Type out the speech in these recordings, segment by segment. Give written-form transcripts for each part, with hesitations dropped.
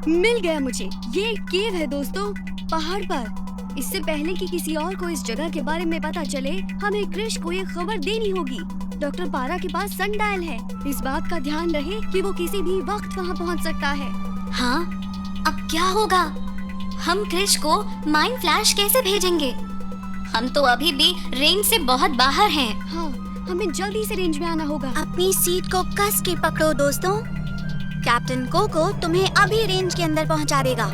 मिल गया मुझे। ये एक केव है दोस्तों, पहाड़ पर। इससे पहले कि किसी और को इस जगह के बारे में पता चले, हमें क्रिश को ये खबर देनी होगी। डॉक्टर पारा के पास सनडायल है। इस बात का ध्यान रहे कि वो किसी भी वक्त वहाँ पहुँच सकता है। हाँ, अब क्या होगा? हम क्रिश को माइंड फ्लैश कैसे भेजेंगे? हम तो अभी भी रेंज से बहुत बाहर हैं। हाँ, हमें जल्दी से रेंज में आना होगा। अपनी सीट को कस के पकड़ो दोस्तों। कैप्टन कोको तुम्हें अभी रेंज के अंदर पहुंचा देगा।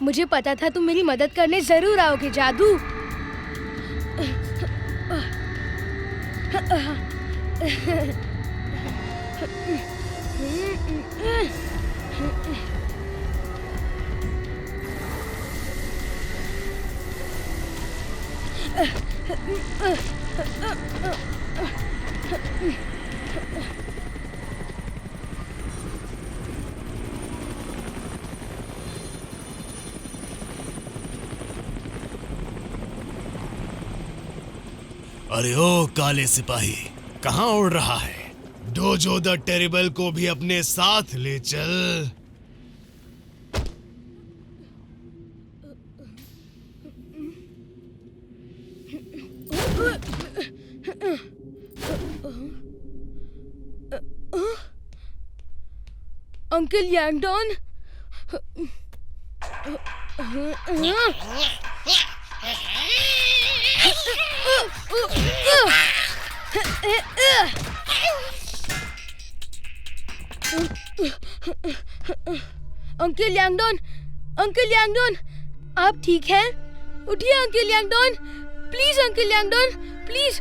मुझे पता था तुम मेरी मदद करने जरूर आओगे जादू। अरे ओ काले सिपाही, कहाँ उड़ रहा है? डोजो द टेरिबल को भी अपने साथ ले चल। Uncle Yangdon, uncle Yangdon, uncle Yangdon, आप ठीक हैं? उठिए uncle Yangdon, please uncle Yangdon, please.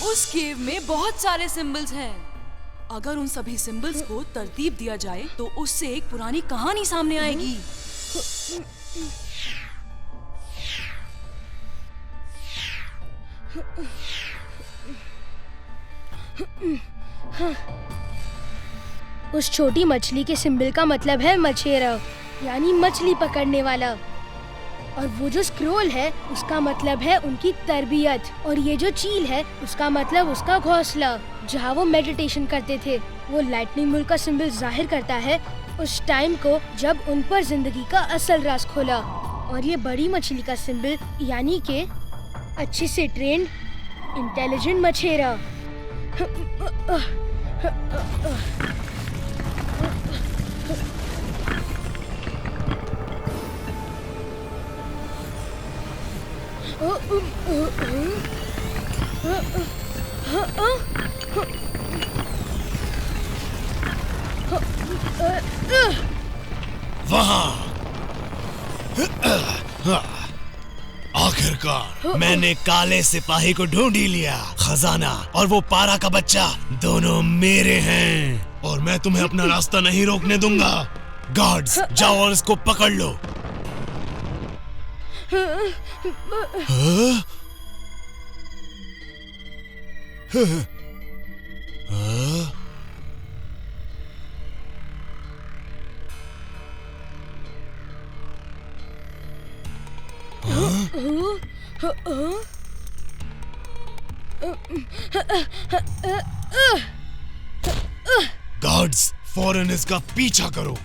उस केव में बहुत सारे सिंबल्स हैं। अगर उन सभी सिंबल्स को तरतीब दिया जाए तो उससे एक पुरानी कहानी सामने आएगी। उस छोटी मछली के सिंबल का मतलब है मछेरा, यानी मछली पकड़ने वाला। और वो जो स्क्रोल है उसका मतलब है उनकी तरबियत। और ये जो चील है उसका मतलब उसका घोंसला, जहाँ वो मेडिटेशन करते थे। वो लाइटनिंग मूल का सिंबल जाहिर करता है उस टाइम को जब उन पर जिंदगी का असल राज खोला। और ये बड़ी मछली का सिंबल यानी के अच्छे से ट्रेंड इंटेलिजेंट मछेरा। वहाँ आखिरकार मैंने काले सिपाही को ढूंढ ही लिया। खजाना और वो पारा का बच्चा दोनों मेरे हैं और मैं तुम्हें अपना रास्ता नहीं रोकने दूंगा। गार्ड्स, जाओ और इसको पकड़ लो। हाँ? गार्ड्स, फौरन इसका पीछा करो।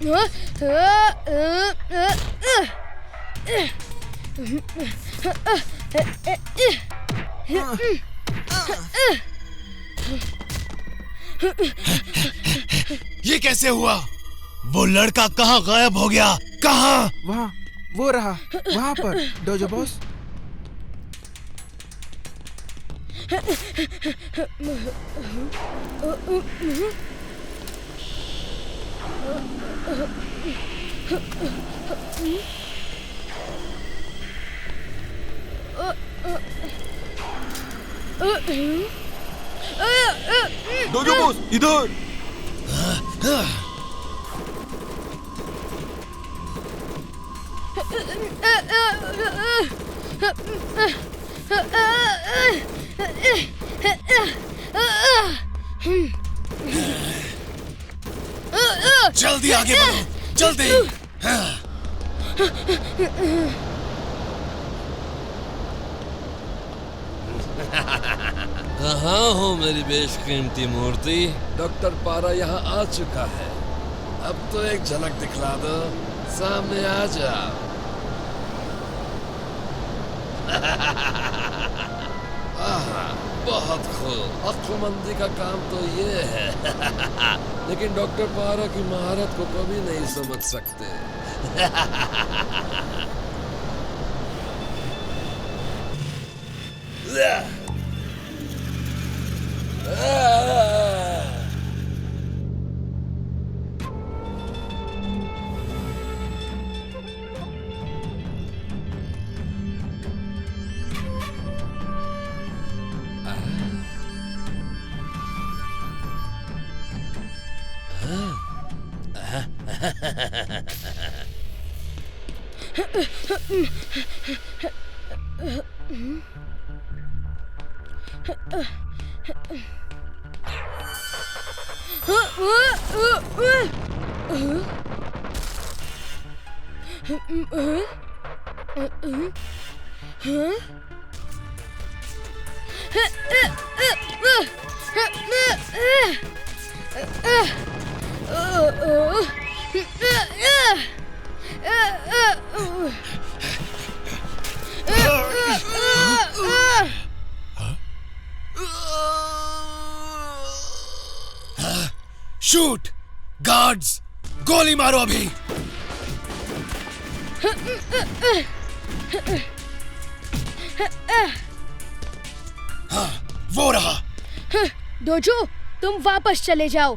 ये कैसे हुआ? वो लड़का कहाँ गायब हो गया? कहाँ? वहाँ, वो रहा, वहाँ पर, डोजो बॉस। डोजो बॉस, इधर। जल्दी आगे बढ़ो, जल्दी। कहाँ हो मेरी बेशकीमती मूर्ति? डॉक्टर पारा यहाँ आ चुका है। अब तो एक झलक दिखला दो, सामने आ जाओ। बहुत खूब, अक्लमंदी का काम तो ये है। लेकिन डॉक्टर पारा की महारत को कभी नहीं समझ सकते। शूट! गार्ड्स! गोली मारो अभी! हाँ, वो रहा। डोजो, तुम वापस चले जाओ।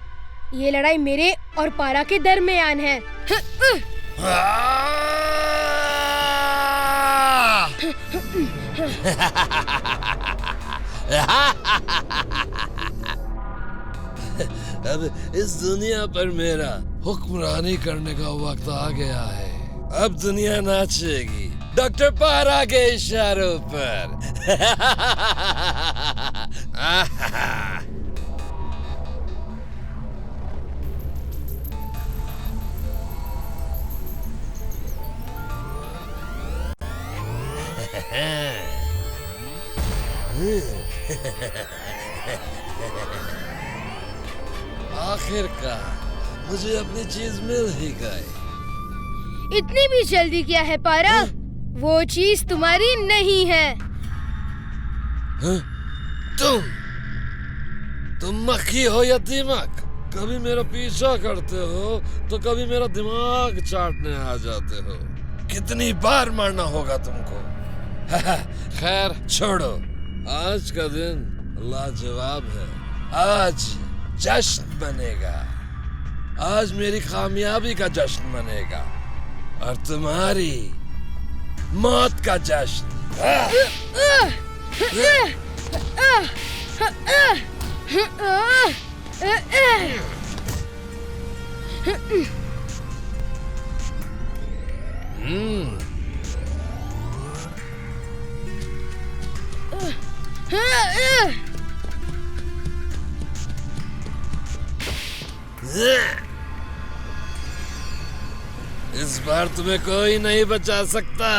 ये लड़ाई मेरे और पारा के दरमियान है। अब इस दुनिया पर मेरा हुक्मरानी करने का वक्त आ गया है। अब दुनिया नाचेगी डॉक्टर पारा के इशारों पर। आखिरकार मुझे अपनी चीज मिल ही गई। इतनी भी जल्दी क्या है पारा? वो चीज तुम्हारी नहीं है। तुम मक्खी हो या दीमक? कभी मेरा पीछा करते हो तो कभी मेरा दिमाग चाटने आ जाते हो। कितनी बार मारना होगा तुमको? खैर छोड़ो, आज का दिन लाजवाब है। आज जश्न बनेगा। आज मेरी कामयाबी का जश्न बनेगा और तुम्हारी मौत का जश्न। इस बार तुम्हें कोई नहीं बचा सकता।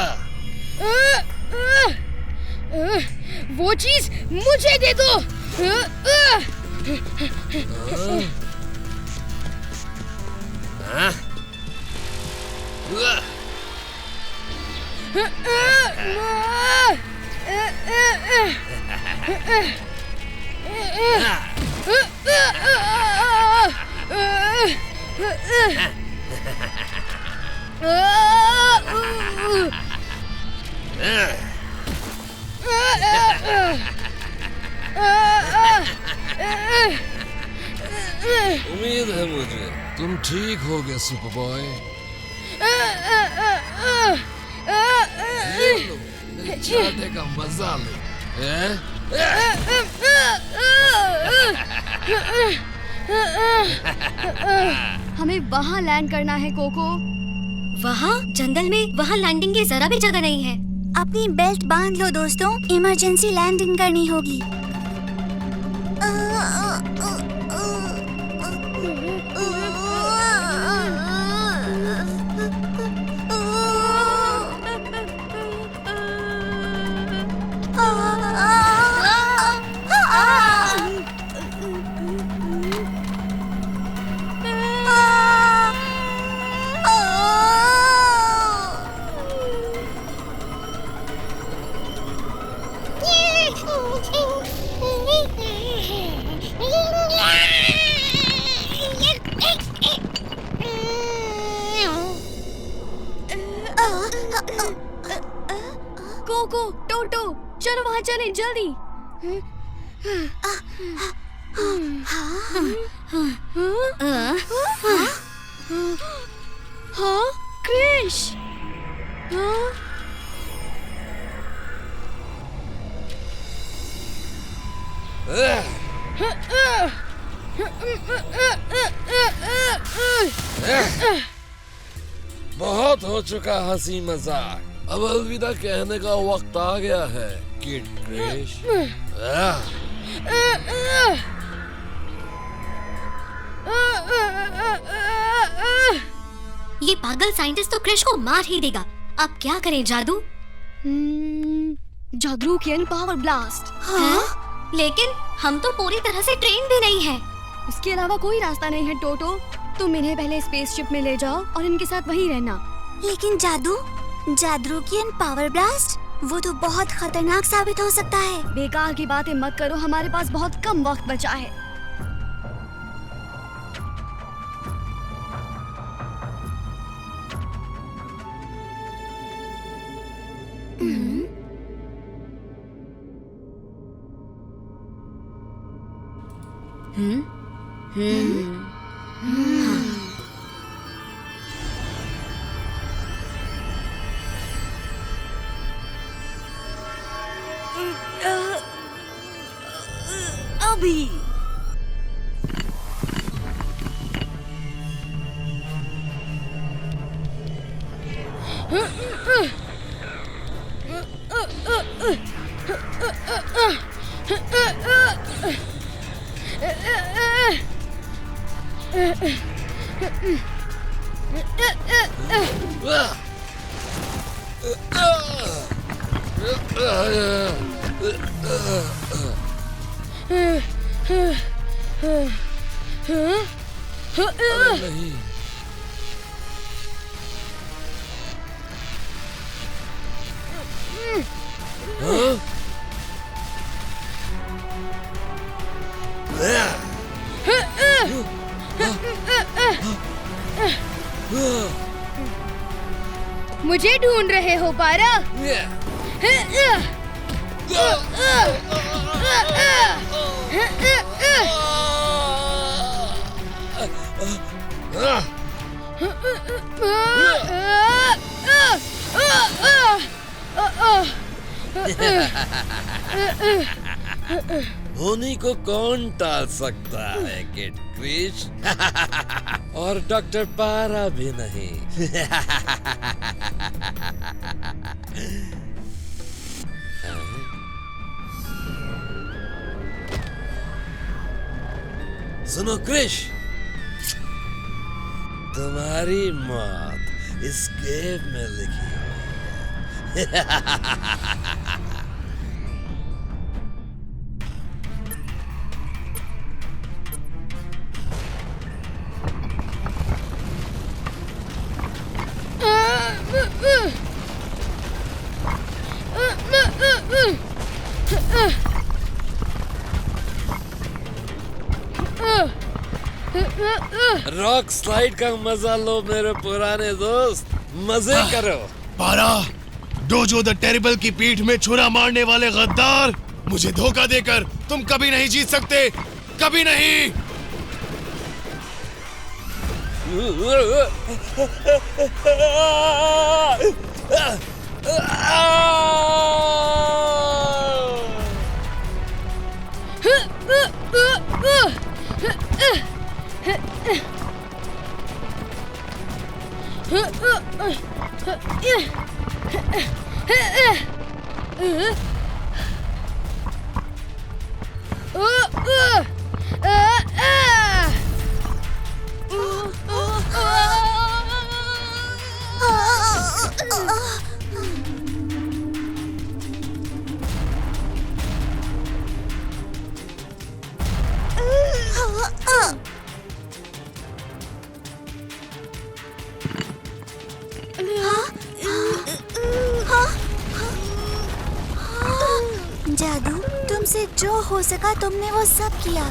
वो चीज मुझे दे दो। उम्मीद है मुझे तुम ठीक होगे सुपर बॉय। ये लो, मेरे चाटे का मजा लो। हमें वहाँ लैंड करना है कोको। वहाँ जंगल में वहाँ लैंडिंग की जरा भी जगह नहीं है। अपनी बेल्ट बांध लो दोस्तों, इमरजेंसी लैंडिंग करनी होगी। कोको, टोटो, चलो वहाँ चलें जल्दी। हाँ, क्रिश। हाँ? बहुत हो चुका हंसी मजाक, अब अलविदा कहने का वक्त आ गया है किड क्रिश। ये पागल साइंटिस्ट तो क्रिश को मार ही देगा। अब क्या करें जादू? जादूकियन पावर ब्लास्ट। हाँ? लेकिन हम तो पूरी तरह से ट्रेन भी नहीं है। इसके अलावा कोई रास्ता नहीं है टोटो। तुम इन्हें पहले स्पेसशिप में ले जाओ और इनके साथ वहीं रहना। लेकिन जादूकियन पावर ब्लास्ट, वो तो बहुत खतरनाक साबित हो सकता है। बेकार की बातें मत करो, हमारे पास बहुत कम वक्त बचा है। अभी नहीं, मुझे ढूंढ रहे हो पारा? उन्हीं को कौन टाल सकता है किड क्रिश? और डॉक्टर पारा भी नहीं। सुनो क्रिश, तुम्हारी मौत इस केव में लिखी हुई है। रॉक स्लाइड का मजा लो मेरे पुराने दोस्त, मजे करो। पारा, डोजो द टेरिबल की पीठ में छुरा मारने वाले गद्दार, मुझे धोखा देकर तुम कभी नहीं जीत सकते, कभी नहीं। जादू, तुमसे जो हो सका तुमने वो सब किया।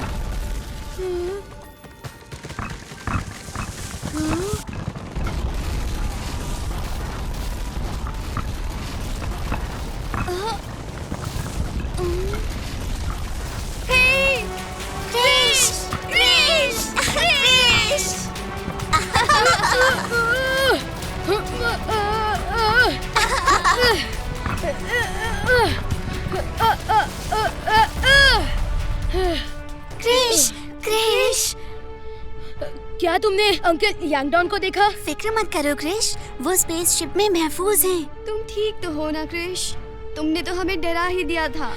क्या तुमने अंकल यांगडॉन को देखा? फिक्र मत करो क्रिश, वो स्पेसशिप में महफूज हैं। तुम ठीक तो हो ना क्रिश? तुमने तो हमें डरा ही दिया था।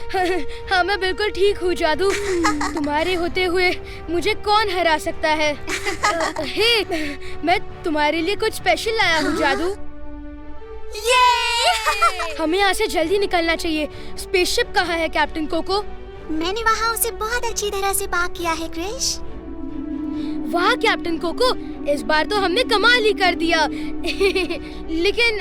हाँ, मैं बिल्कुल ठीक हूँ जादू। तुम्हारे होते हुए मुझे कौन हरा सकता है? हे, मैं तुम्हारे लिए कुछ स्पेशल लाया हूँ जादू। हमें यहाँ से जल्दी निकलना चाहिए। स्पेसशिप कहाँ है कैप्टन कोको? मैंने वहाँ उसे बहुत अच्छी तरह से पार्क किया है क्रिश। वाह कैप्टन कोको, इस बार तो हमने कमाल ही कर दिया। लेकिन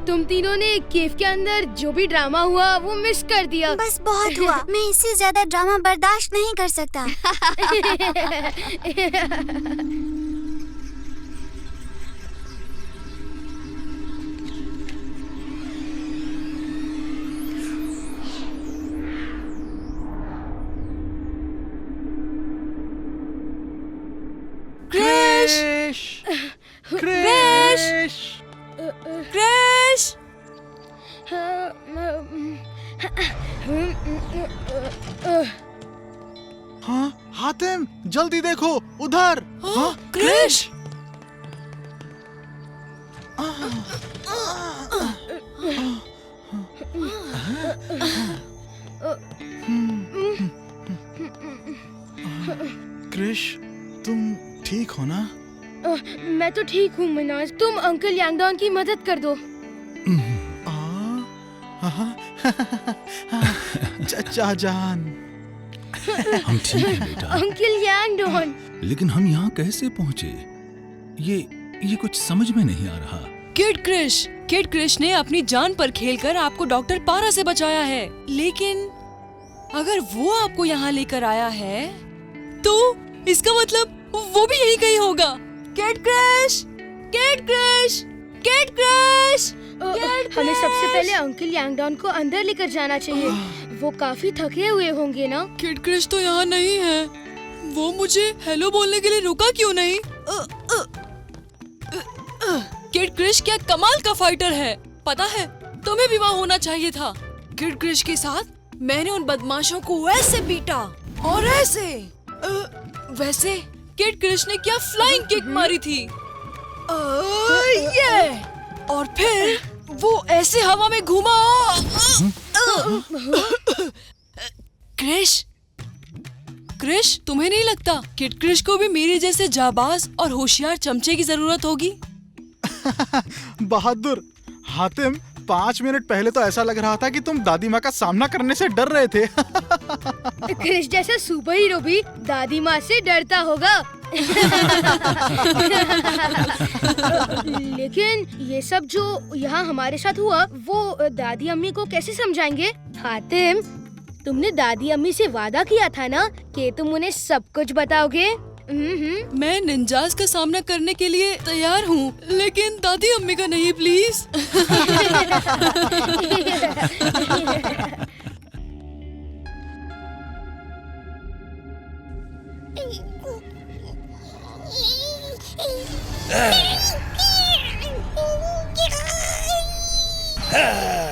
तुम तीनों ने केव के अंदर जो भी ड्रामा हुआ वो मिस कर दिया। बस बहुत हुआ। मैं इससे ज्यादा ड्रामा बर्दाश्त नहीं कर सकता। क्रिश! क्रिश! क्रिश! हाँ, हातिम, जल्दी देखो उधर। हाँ, क्रिश! क्रिश, तुम ठीक हो ना? मैं तो ठीक हूँ मिनाज, तुम अंकल यांगडॉन की मदद कर दो। चचा जान। हम ठीक हैं बेटा। अंकल यांगडॉन, लेकिन हम यहाँ कैसे पहुँचे? ये कुछ समझ में नहीं आ रहा। किड क्रिश ने अपनी जान पर खेलकर आपको डॉक्टर पारा से बचाया है, लेकिन अगर वो आपको यहाँ लेकर आया है तो इसका मतलब वो भी यही कहीं होगा। किड क्रिश! हमें सबसे पहले अंकल यांगडॉन को अंदर लेकर जाना चाहिए। वो काफी थके हुए होंगे ना? किड क्रिश तो यहाँ नहीं है। वो मुझे हेलो बोलने के लिए रुका क्यों नहीं? किड क्रिश क्या कमाल का फाइटर है, पता है तुम्हें भी वहाँ होना चाहिए था। किड क्रिश के साथ मैंने उन बदमाशों को ऐसे बीटा और ऐसे वैसे किड क्रिश ने क्या फ्लाइंग किक मारी थी। ये और फिर वो ऐसे हवा में घूमा। क्रिश, तुम्हें नहीं लगता किड क्रिश को भी मेरे जैसे जाबाज और होशियार चमचे की जरूरत होगी? बहादुर हातिम, 5 मिनट पहले तो ऐसा लग रहा था कि तुम दादी माँ का सामना करने से डर रहे थे। क्रिश जैसा सुपर हीरो भी दादी माँ से डरता होगा। लेकिन ये सब जो यहाँ हमारे साथ हुआ वो दादी अम्मी को कैसे समझाएंगे? हातिम, तुमने दादी अम्मी से वादा किया था ना कि तुम उन्हें सब कुछ बताओगे। मैं निंजास का सामना करने के लिए तैयार हूँ, लेकिन दादी अम्मी का नहीं प्लीज। Ah!